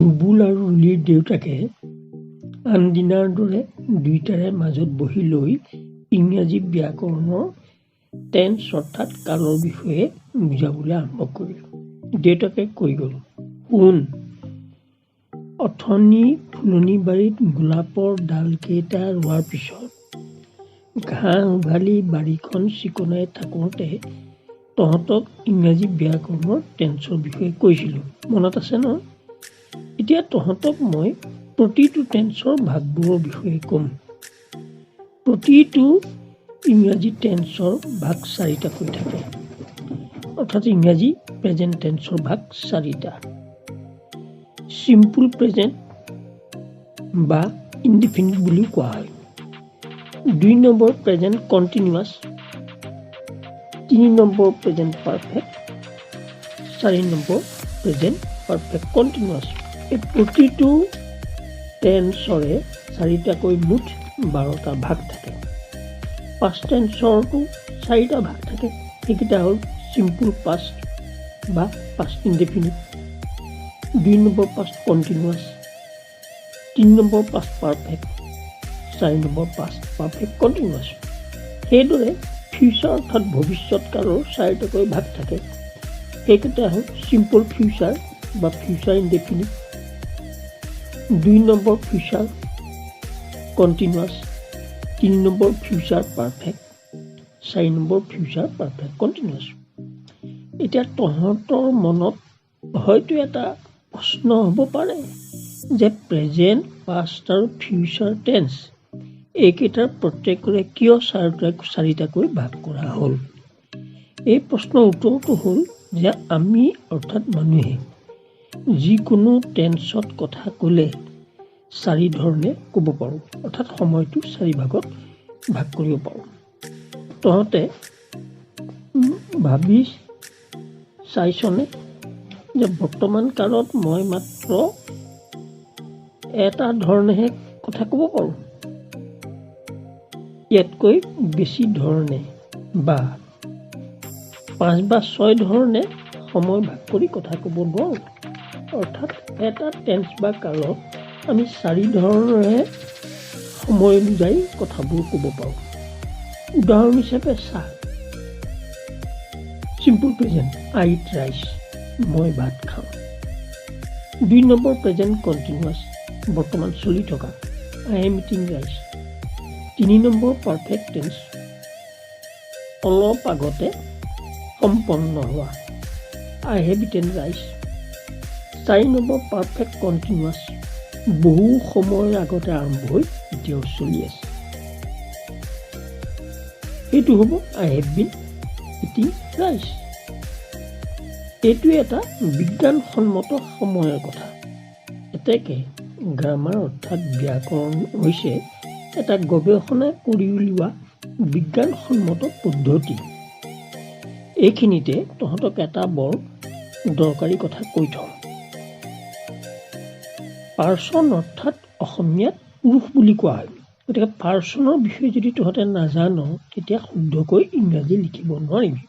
বুবুল আৰু ৰুলিৰ দেউতাকে আন দিনাৰ দৰে দুয়োটাৰে মাজত বহি লৈ ইংৰাজী ব্যাকৰণৰ টেন্স অৰ্থাৎ কালৰ বিষয়ে বুজাবলৈ আৰম্ভ কৰিলে। দেউতাকে কৈ গ'ল, শুন, অথনি ফুলনিবাৰীত গোলাপৰ ডালকেইটা ৰোৱাৰ পিছত ঘাঁহ উঘালি বাৰীখন চিকুণাই থাকোঁতে তহঁতক ইংৰাজী ব্যাকৰণৰ টেন্সৰ বিষয়ে কৈছিলোঁ, মনত আছে ন? এতিয়া তহঁতক মই প্ৰতিটো টেন্সৰ ভাগবোৰৰ বিষয়ে ক'ম। প্ৰতিটো ইংৰাজী টেন্সৰ ভাগ চাৰিটাকৈ থাকে, অৰ্থাৎ ইংৰাজী প্ৰেজেণ্ট টেন্সৰ ভাগ চাৰিটা। চিম্পুল প্ৰেজেণ্ট বা ইনডিফিনিট বুলিও কোৱা হয়। 2 number present continuous, 3 number present perfect, 4 number present perfect continuous. এই প্ৰতিটো টেন্সৰে চাৰিটাকৈ মুঠ 12টা ভাগ থাকে। পাষ্ট টেন্সৰতো 4টা ভাগ থাকে, সেইকেইটা হ'ল চিম্পুল পাষ্ট বা পাষ্ট ইনডিফিনিট, 2 নম্বৰ পাষ্ট কণ্টিনিউৱাছ, 3 নম্বৰ পাষ্ট পাৰফেক্ট, 4 নম্বৰ পাষ্ট পাৰফেক্ট কণ্টিনিউৱাছ। সেইদৰে ফিউচাৰ অৰ্থাৎ ভৱিষ্যৎ কালৰ 4টাকৈ ভাগ থাকে, সেইকেইটা হ'ল চিম্পল ফিউচাৰ বা ফিউচাৰ ইনডিফিনিট, 2 নম্বৰ ফিউচাৰ কণ্টিনিউৱাছ, 3 নম্বৰ ফিউচাৰ পাৰফেক্ট, 4 নম্বৰ ফিউচাৰ পাৰফেক্ট কণ্টিনিউৱাছ। এতিয়া তহঁতৰ মনত হয়তো এটা প্ৰশ্ন হ'ব পাৰে যে প্ৰেজেণ্ট, পাষ্ট আৰু ফিউচাৰ টেন্স এইকেইটাৰ প্ৰত্যেকৰে কিয় চাৰিটাকৈ ভাগ কৰা হ'ল? এই প্ৰশ্নৰ উত্তৰটো হ'ল যে আমি অৰ্থাৎ মানুহে যিকোনো টেন্সত কথা ক'লে 4 ধৰণে ক'ব পাৰোঁ, অৰ্থাৎ সময়টো 4 ভাগত ভাগ কৰিব পাৰোঁ। তহঁতে ভাবি চাইছনে যে বৰ্তমান কালত মই মাত্ৰ এটা ধৰণেহে কথা ক'ব পাৰোঁ, ইয়াতকৈ বেছি ধৰণে বা 5 বা 6 ধৰণে সময় ভাগ কৰি কথা ক'ব নোৱাৰোঁ। অৰ্থাৎ এটা টেন্স বা কালত আমি 4 ধৰণেৰে সময় অনুযায়ী কথাবোৰ ক'ব পাৰোঁ। উদাহৰণ হিচাপে চা, চিম্পুল প্ৰেজেণ্ট আই ইট ৰাইচ, মই ভাত খাওঁ। 2 নম্বৰ প্ৰেজেণ্ট কণ্টিনিউৱাছ, বৰ্তমান চলি থকা, I am eating rice. 3 number perfect tense, অলপ আগতে সম্পন্ন হোৱা, I have eaten rice. 4 number perfect continuous, বহু সময়ৰ আগতে আৰম্ভ হৈ এতিয়াও চলি আছে, সেইটো হ'ব আই হেভ বিন ইটিং ৰাইচ। এইটো এটা বিজ্ঞানসন্মত সময়ৰ কথা। এতেকে গ্ৰামাৰ অৰ্থাৎ ব্যাকৰণ হৈছে এটা গৱেষণা কৰি উলিওৱা বিজ্ঞানসন্মত পদ্ধতি। এইখিনিতে তহঁতক এটা বৰ দৰকাৰী কথা কৈ থওঁ। পাৰ্চন অৰ্থাৎ অসমীয়াত পুৰুষ বুলি কোৱা হয়। গতিকে পাৰ্চনৰ বিষয়ে যদি তহঁতে নাজান তেতিয়া শুদ্ধকৈ ইংৰাজী লিখিব নোৱাৰিবি।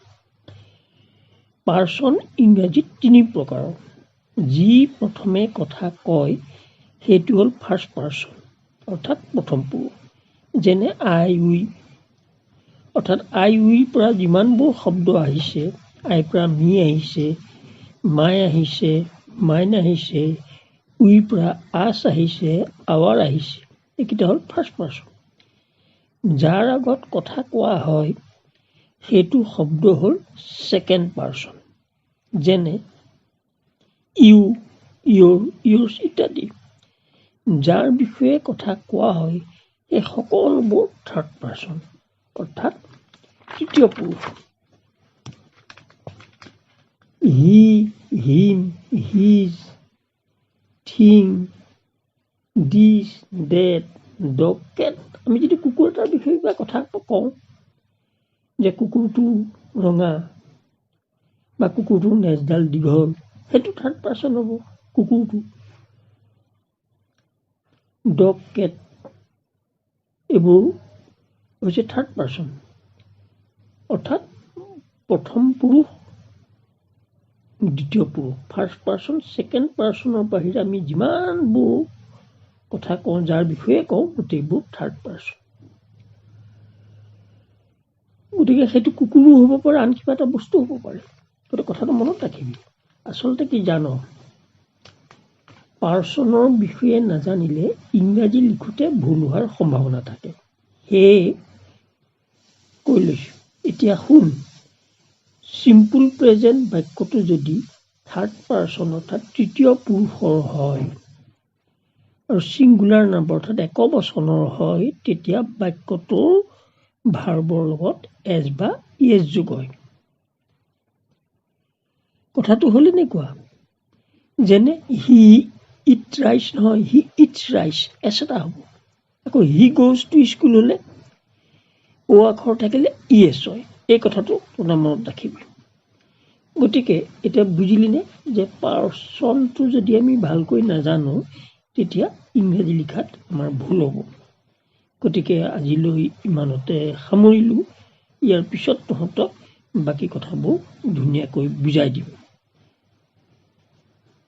পাৰ্চন ইংৰাজীত 3 প্ৰকাৰৰ। যি প্ৰথমে কথা কয় সেইটো হ'ল ফাৰ্ষ্ট পাৰ্চন অৰ্থাৎ প্ৰথম পুৰুষ, যেনে আই উই। অৰ্থাৎ আই উইৰ পৰা যিমানবোৰ শব্দ আহিছে, আইৰ পৰা মি আহিছে, মাই আহিছে, মাইন আহিছে, উইৰ পৰা আছ আহিছে, আৱাৰ আহিছে, এইকেইটা হ'ল ফাৰ্ষ্ট পাৰ্চন। যাৰ আগত কথা কোৱা হয় সেইটো শব্দ হ'ল ছেকেণ্ড পাৰ্চন, যেনে ইউ, ইয়ৰ, ইয়ৰ্ছ ইত্যাদি। যাৰ বিষয়ে কথা কোৱা হয় সেই সকলোবোৰ থাৰ্ড পাৰ্চন অৰ্থাৎ তৃতীয় পুৰুষ। হি, হিম, হিজ, থিং, দিছ, ডেট, ডগ, কেট। আমি যদি কুকুৰ এটাৰ বিষয়ে কিবা কথা কওঁ যে কুকুৰটো ৰঙা বা কুকুৰটোৰ নেজডাল দীঘল, সেইটো থাৰ্ড পাৰ্চন হ'ব কুকুৰটো। ডগ, কেট এইবোৰ হৈছে থাৰ্ড পাৰ্চন অৰ্থাৎ প্ৰথম পুৰুষ দ্বিতীয় পুৰুষ ফাৰ্ষ্ট পাৰ্চন ছেকেণ্ড পাৰ্চনৰ বাহিৰে আমি যিমানবোৰ কথা কওঁ যাৰ বিষয়ে কওঁ গোটেইবোৰ থাৰ্ড পাৰ্চন। গতিকে সেইটো কুকুৰো হ'ব পাৰে আন কিবা এটা বস্তু হ'ব পাৰে। গতিকে কথাটো মনত ৰাখিবি। আচলতে কি জান, পাৰ্চনৰ বিষয়ে নাজানিলে ইংৰাজী লিখোঁতে ভুল হোৱাৰ সম্ভাৱনা থাকে। সেয়ে কৈ লৈছোঁ। এতিয়া শুন, চিম্পুল প্ৰেজেণ্ট বাক্যটো যদি থাৰ্ড পাৰ্চন অৰ্থাৎ তৃতীয় পুৰুষৰ হয় আৰু ছিংগুলাৰ নাম্বাৰ অৰ্থাৎ একবচনৰ হয়, তেতিয়া বাক্যটোৰ ভাৰ্বৰ লগত এছ বা ইএছ যোগ হয়। কথাটো হ'ল এনেকুৱা, যেনে হি ইট ৰাইচ নহয়, হি ইটছ ৰাইচ, এছ এটা হ'ব। আকৌ হি গ'জ টু স্কুল হ'লে অ' আখৰ থাকিলে ইএছ হয়। এই কথাটো তোৰ মনত ৰাখিবি। গতিকে এতিয়া বুজিলিনে যে পাৰ্চনটো যদি আমি ভালকৈ নাজানো তেতিয়া ইংৰাজী লিখাত আমাৰ ভুল হ'ব। গতিকে আজিলৈ ইমানতে সামৰিলোঁ। ইয়াৰ পিছত তহঁতক বাকী কথাবোৰ ধুনীয়াকৈ বুজাই দিম।